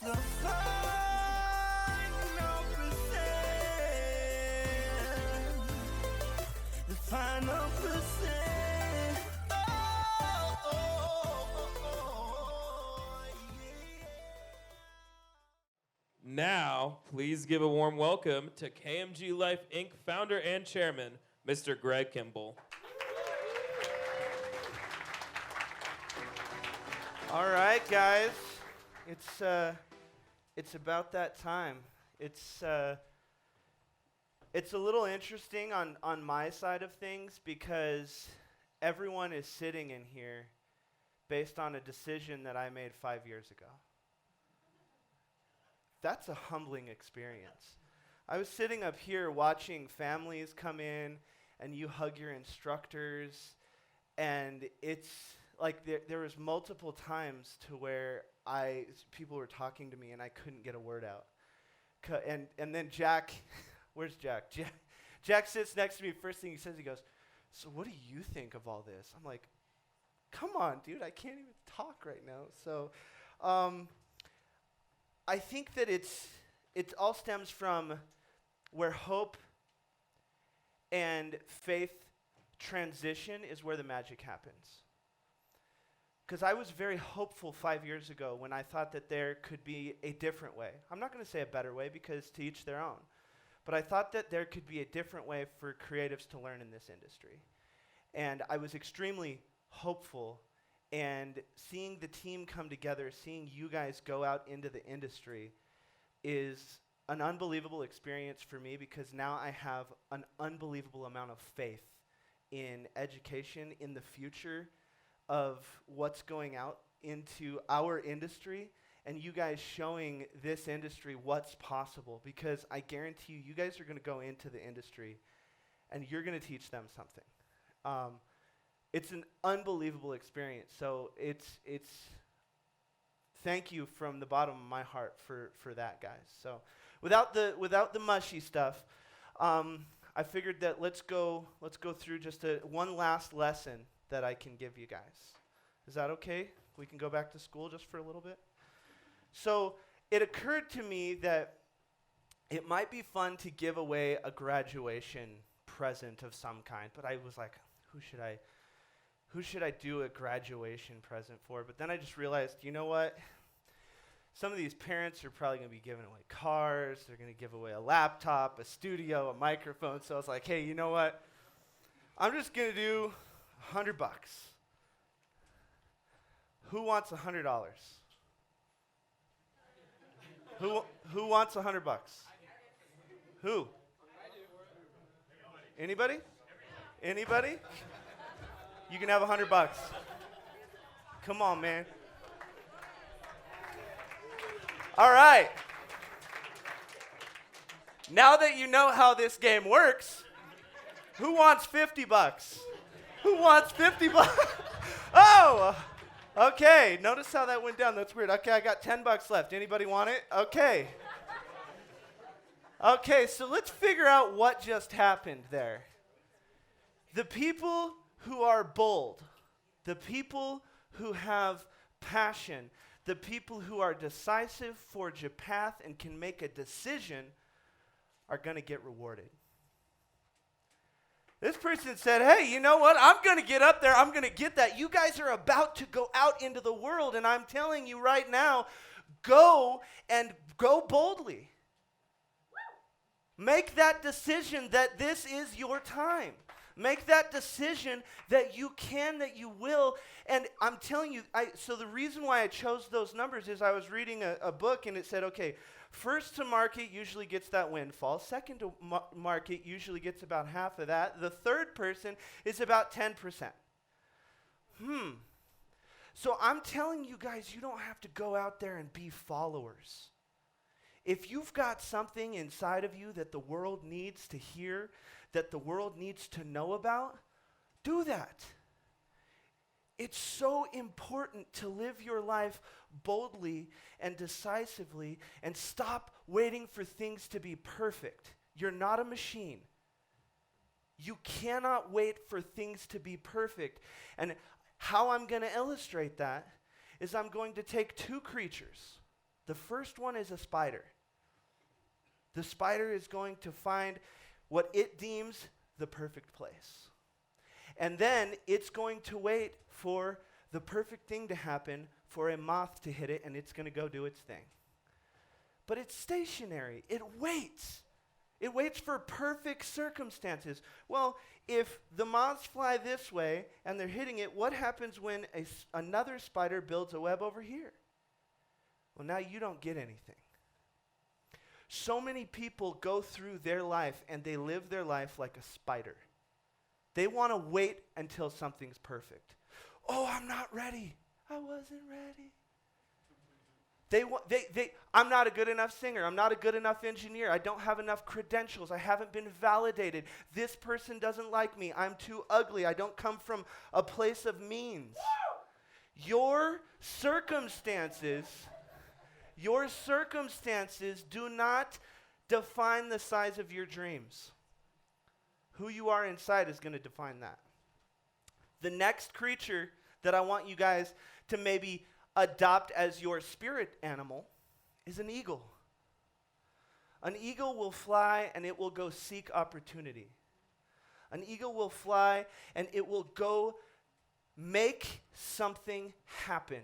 the final percent. The final percent. Oh, oh, oh, yeah. Now, please give a warm welcome to KMG Life Inc. founder and chairman, Mr. Greg Kimball. All right, guys. It's about that time. It's a little interesting on my side of things because everyone is sitting in here based on a decision that I made 5 years ago. That's a humbling experience. I was sitting up here watching families come in and you hug your instructors, and it's like there was multiple times to where people were talking to me and I couldn't get a word out. And then Jack, where's Jack? Jack sits next to me. First thing he says, he goes, "So what do you think of all this?" I'm like, "Come on, dude, I can't even talk right now." So I think that it all stems from where hope and faith transition is where the magic happens. Because I was very hopeful 5 years ago when I thought that there could be a different way. I'm not going to say a better way because to each their own. But I thought that there could be a different way for creatives to learn in this industry. And I was extremely hopeful, and seeing the team come together, seeing you guys go out into the industry is an unbelievable experience for me because now I have an unbelievable amount of faith in education, in the future of what's going out into our industry, and you guys showing this industry what's possible, because I guarantee you guys are going to go into the industry and you're going to teach them something. It's an unbelievable experience. So it's thank you from the bottom of my heart for that, guys. So without the mushy stuff, I figured that let's go through just one last lesson that I can give you guys. Is that okay? We can go back to school just for a little bit? So it occurred to me that it might be fun to give away a graduation present of some kind, but I was like, who should I do a graduation present for? But then I just realized, you know what? Some of these parents are probably going to be giving away cars. They're going to give away a laptop, a studio, a microphone. So I was like, hey, you know what? I'm just going to do $100. Who wants $100? Who wants $100? Who? Anybody? Anybody? You can have $100. Come on, man. All right. Now that you know how this game works, who wants $50? Who wants $50? Oh, okay. Notice how that went down. That's weird. Okay, I got $10 left. Anybody want it? Okay. Okay, so let's figure out what just happened there. The people who are bold, the people who have passion, the people who are decisive, forge a path, and can make a decision are going to get rewarded. This person said, hey, you know what? I'm going to get up there. I'm going to get that. You guys are about to go out into the world, and I'm telling you right now, go and go boldly. Make that decision that this is your time. Make that decision that you can, that you will. And I'm telling you, so the reason why I chose those numbers is I was reading a book, and it said, okay, first to market usually gets that windfall. Second to market usually gets about half of that. The third person is about 10%. So I'm telling you guys, you don't have to go out there and be followers. If you've got something inside of you that the world needs to hear, that the world needs to know about, do that. It's so important to live your life boldly and decisively and stop waiting for things to be perfect. You're not a machine. You cannot wait for things to be perfect. And how I'm going to illustrate that is I'm going to take two creatures. The first one is a spider. The spider is going to find what it deems the perfect place. And then it's going to wait for the perfect thing to happen, for a moth to hit it, and it's going to go do its thing. But it's stationary. It waits. It waits for perfect circumstances. Well, if the moths fly this way and they're hitting it, what happens when another spider builds a web over here? Well, now you don't get anything. So many people go through their life and they live their life like a spider. They want to wait until something's perfect. Oh, I'm not ready. I wasn't ready. I'm not a good enough singer. I'm not a good enough engineer. I don't have enough credentials. I haven't been validated. This person doesn't like me. I'm too ugly. I don't come from a place of means. Your circumstances do not define the size of your dreams. Who you are inside is going to define that. The next creature that I want you guys to maybe adopt as your spirit animal is an eagle. An eagle will fly and it will go seek opportunity. An eagle will fly and it will go make something happen.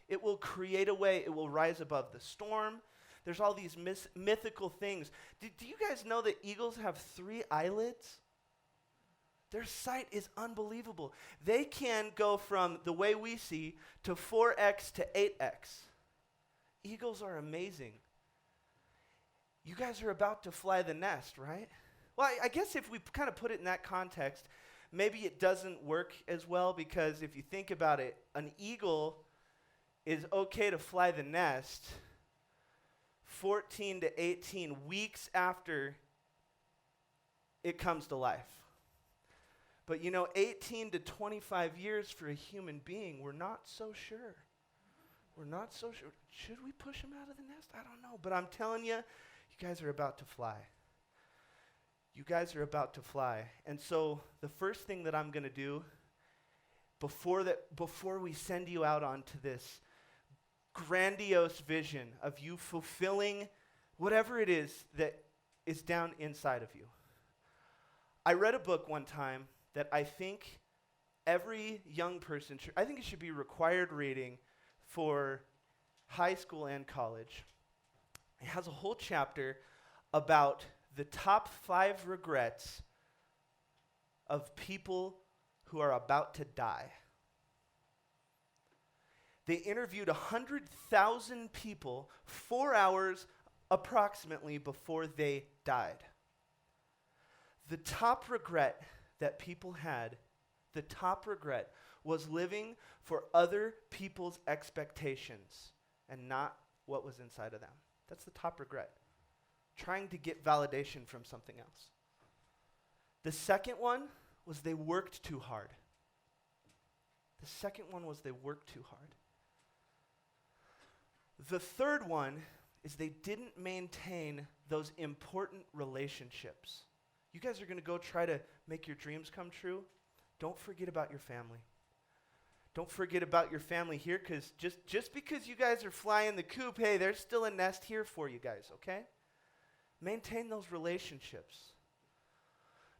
It will create a way. It will rise above the storm. There's all these mythical things. Do you guys know that eagles have 3 eyelids? Their sight is unbelievable. They can go from the way we see to 4x to 8x. Eagles are amazing. You guys are about to fly the nest, right? Well, I guess if we kind of put it in that context, maybe it doesn't work as well, because if you think about it, an eagle is okay to fly the nest 14 to 18 weeks after it comes to life. But 18 to 25 years for a human being, we're not so sure. We're not so sure. Should we push him out of the nest? I don't know. But I'm telling you, you guys are about to fly. You guys are about to fly. And so the first thing that I'm going to do before we send you out onto this grandiose vision of you fulfilling whatever it is that is down inside of you. I read a book one time that I think every young person I think it should be required reading for high school and college. It has a whole chapter about the top 5 regrets of people who are about to die. They interviewed 100,000 people 4 hours approximately before they died. The top regret that people had, the top regret was living for other people's expectations and not what was inside of them. That's the top regret. Trying to get validation from something else. The second one was they worked too hard. The second one was they worked too hard. The third one is they didn't maintain those important relationships. You guys are going to go try to make your dreams come true. Don't forget about your family. Don't forget about your family here, because just because you guys are flying the coop, hey, there's still a nest here for you guys, okay? Maintain those relationships.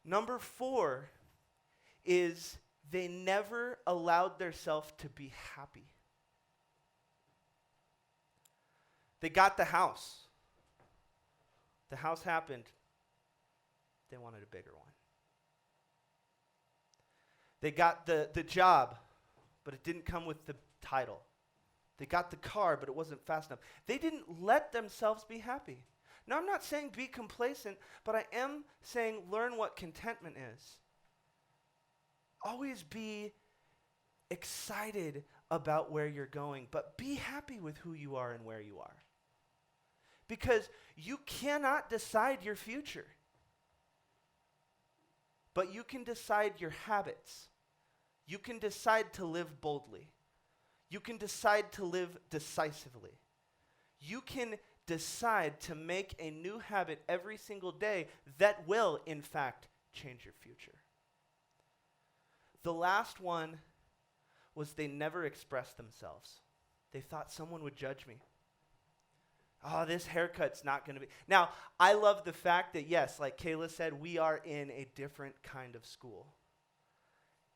Number 4 is they never allowed themselves to be happy. They got the house. The house happened. They wanted a bigger one. They got the job, but it didn't come with the title. They got the car, but it wasn't fast enough. They didn't let themselves be happy. Now, I'm not saying be complacent, but I am saying learn what contentment is. Always be excited about where you're going, but be happy with who you are and where you are. Because you cannot decide your future, but you can decide your habits. You can decide to live boldly. You can decide to live decisively. You can decide to make a new habit every single day that will, in fact, change your future. The last one was they never expressed themselves. They thought someone would judge me. oh, this haircut's not going to be. Now, I love the fact that, yes, like Kayla said, we are in a different kind of school.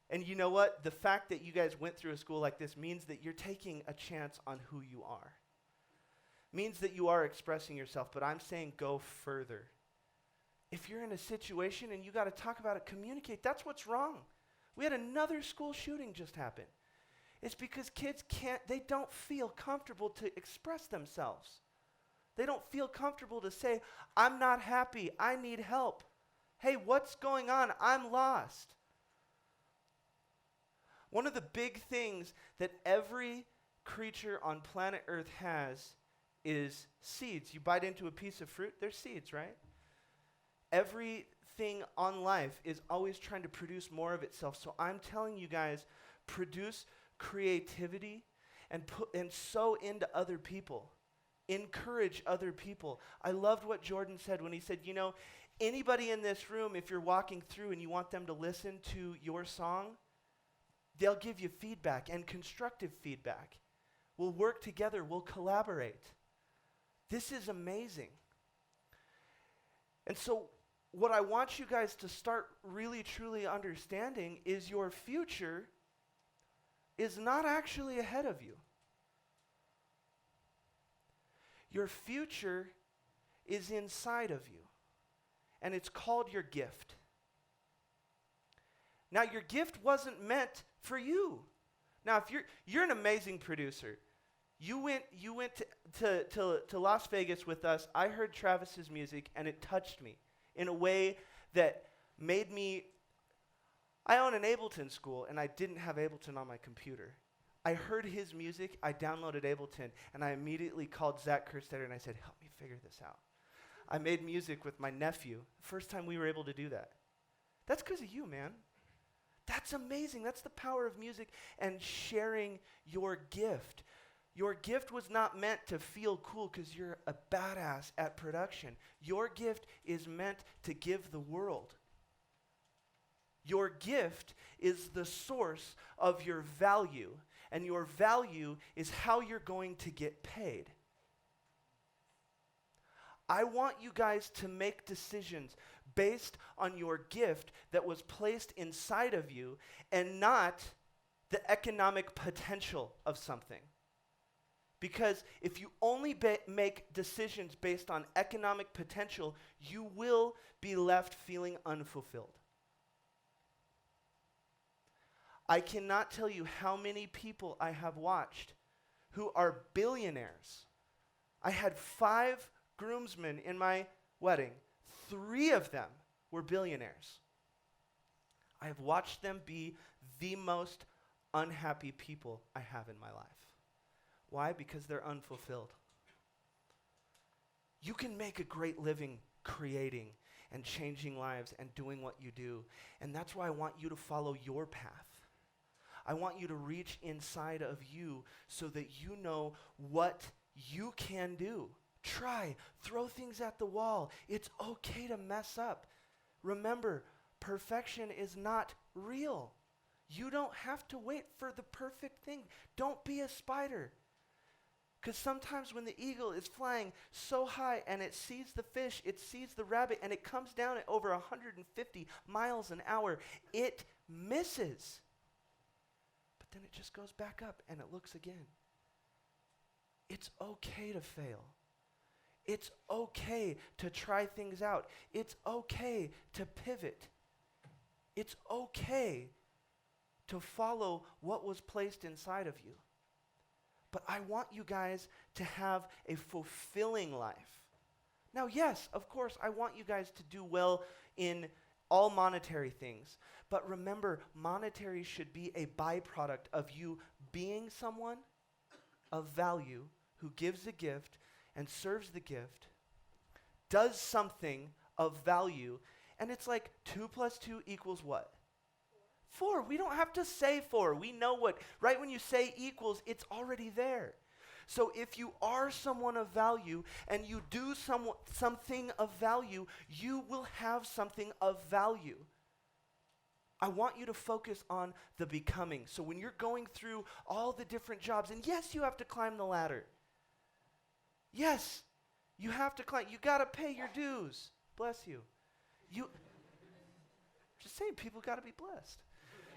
And you know what? The fact that you guys went through a school like this means that you're taking a chance on who you are. Means that you are expressing yourself, but I'm saying go further. If you're in a situation and you got to talk about it, communicate. That's what's wrong. We had another school shooting just happen. It's because kids they don't feel comfortable to express themselves. They don't feel comfortable to say, I'm not happy, I need help. Hey, what's going on? I'm lost. One of the big things that every creature on planet Earth has is seeds. You bite into a piece of fruit, there's seeds, right? Everything on life is always trying to produce more of itself. So I'm telling you guys, produce creativity and sow into other people. Encourage other people. I loved what Jordan said when he said, you know, anybody in this room, if you're walking through and you want them to listen to your song, they'll give you feedback and constructive feedback. We'll work together. We'll collaborate. This is amazing. And so what I want you guys to start really, truly understanding is your future is not actually ahead of you. Your future is inside of you, and it's called your gift. Now, your gift wasn't meant for you. Now, if you're an amazing producer, you went to Las Vegas with us. I heard Travis's music, and it touched me in a way that made me. I own an Ableton school, and I didn't have Ableton on my computer. I heard his music, I downloaded Ableton, and I immediately called Zach Kerstetter, and I said, help me figure this out. I made music with my nephew. First time we were able to do that. That's because of you, man. That's amazing. That's the power of music and sharing your gift. Your gift was not meant to feel cool because you're a badass at production. Your gift is meant to give the world. Your gift is the source of your value, and your value is how you're going to get paid. I want you guys to make decisions based on your gift that was placed inside of you and not the economic potential of something. Because if you only make decisions based on economic potential, you will be left feeling unfulfilled. I cannot tell you how many people I have watched who are billionaires. I had 5 groomsmen in my wedding. 3 of them were billionaires. I have watched them be the most unhappy people I have in my life. Why? Because they're unfulfilled. You can make a great living creating and changing lives and doing what you do. And that's why I want you to follow your path. I want you to reach inside of you so that you know what you can do. Try, throw things at the wall. It's okay to mess up. Remember, perfection is not real. You don't have to wait for the perfect thing. Don't be a spider. Because sometimes when the eagle is flying so high and it sees the fish, it sees the rabbit, and it comes down at over 150 miles an hour, it misses. But then it just goes back up and it looks again. It's okay to fail. It's okay to try things out. It's okay to pivot. It's okay to follow what was placed inside of you. But I want you guys to have a fulfilling life. Now, yes, of course, I want you guys to do well in all monetary things. But remember, monetary should be a byproduct of you being someone of value who gives a gift and serves the gift, does something of value, and it's like 2 + 2 = what? 4. We don't have to say 4. We know what, right when you say equals, it's already there. So if you are someone of value and you do something of value, you will have something of value. I want you to focus on the becoming. So when you're going through all the different jobs, and yes, you have to climb the ladder. Yes, You have to climb. You got to pay your dues. Bless you. Just saying, people got to be blessed.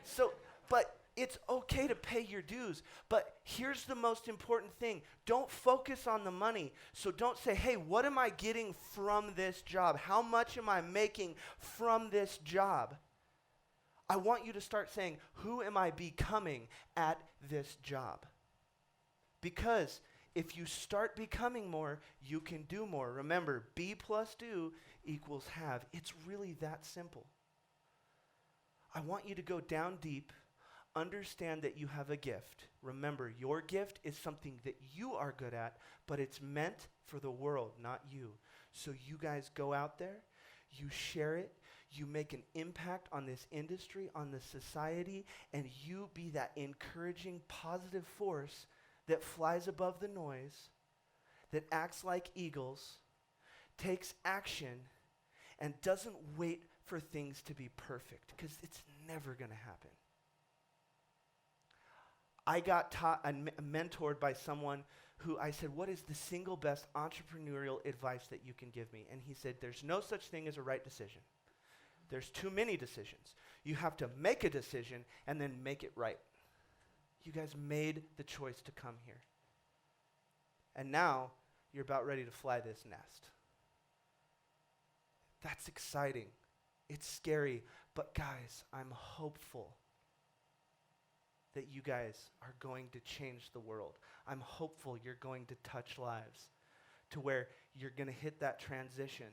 So, but it's okay to pay your dues. But here's the most important thing. Don't focus on the money. So don't say, hey, what am I getting from this job? How much am I making from this job? I want you to start saying, who am I becoming at this job? Because if you start becoming more, you can do more. Remember, be plus do equals have. It's really that simple. I want you to go down deep, understand that you have a gift. Remember, your gift is something that you are good at, but it's meant for the world, not you. So you guys go out there, you share it, you make an impact on this industry, on the society, and you be that encouraging, positive force that flies above the noise, that acts like eagles, takes action, and doesn't wait for things to be perfect, because it's never going to happen. I got taught and mentored by someone who I said, what is the single best entrepreneurial advice that you can give me? And he said, there's no such thing as a right decision. There's too many decisions. You have to make a decision and then make it right. You guys made the choice to come here. And now you're about ready to fly this nest. That's exciting. It's scary. But guys, I'm hopeful that you guys are going to change the world. I'm hopeful you're going to touch lives to where you're going to hit that transition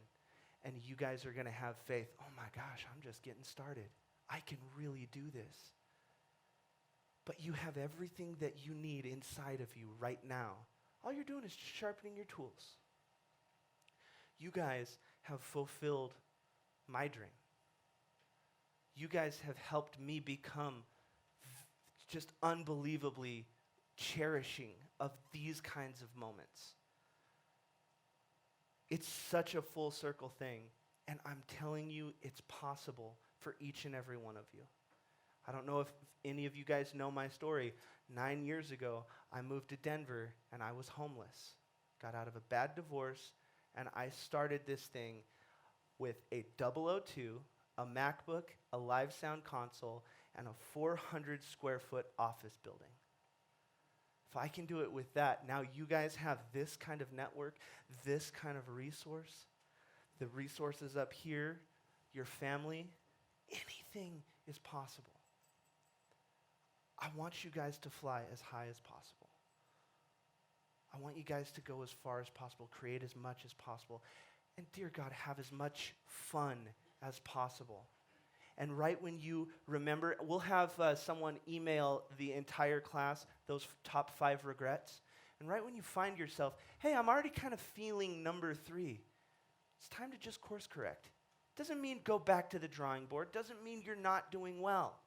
and you guys are going to have faith. Oh my gosh, I'm just getting started. I can really do this. But you have everything that you need inside of you right now. All you're doing is sharpening your tools. You guys have fulfilled my dream. You guys have helped me become just unbelievably cherishing of these kinds of moments. It's such a full circle thing, and I'm telling you, it's possible for each and every one of you. I don't know if any of you guys know my story. 9 years ago, I moved to Denver, and I was homeless. Got out of a bad divorce, and I started this thing with a 002, a MacBook, a live sound console, and a 400 square foot office building. If I can do it with that, now you guys have this kind of network, this kind of resource, the resources up here, your family, anything is possible. I want you guys to fly as high as possible. I want you guys to go as far as possible, create as much as possible, and dear God, have as much fun as possible. And right when you remember, we'll have someone email the entire class those top 5 regrets. And right when you find yourself, hey, I'm already kind of feeling number 3, it's time to just course correct. Doesn't mean go back to the drawing board. Doesn't mean you're not doing well.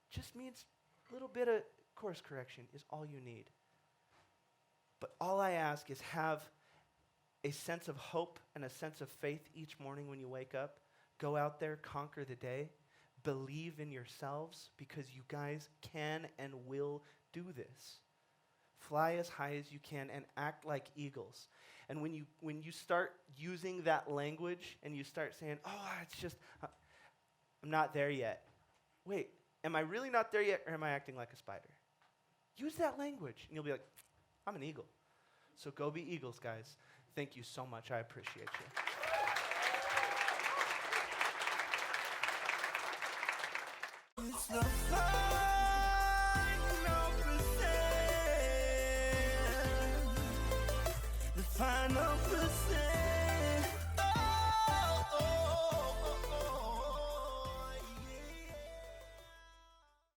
Just means a little bit of course correction is all you need. But all I ask is have a sense of hope and a sense of faith each morning when you wake up. Go out there, conquer the day, believe in yourselves because you guys can and will do this. Fly as high as you can and act like eagles. And when you start using that language and you start saying, oh, it's just, I'm not there yet. Wait, am I really not there yet or am I acting like a spider? Use that language and you'll be like, I'm an eagle. So go be eagles, guys. Thank you so much. I appreciate you. It's the final percent. The final percent.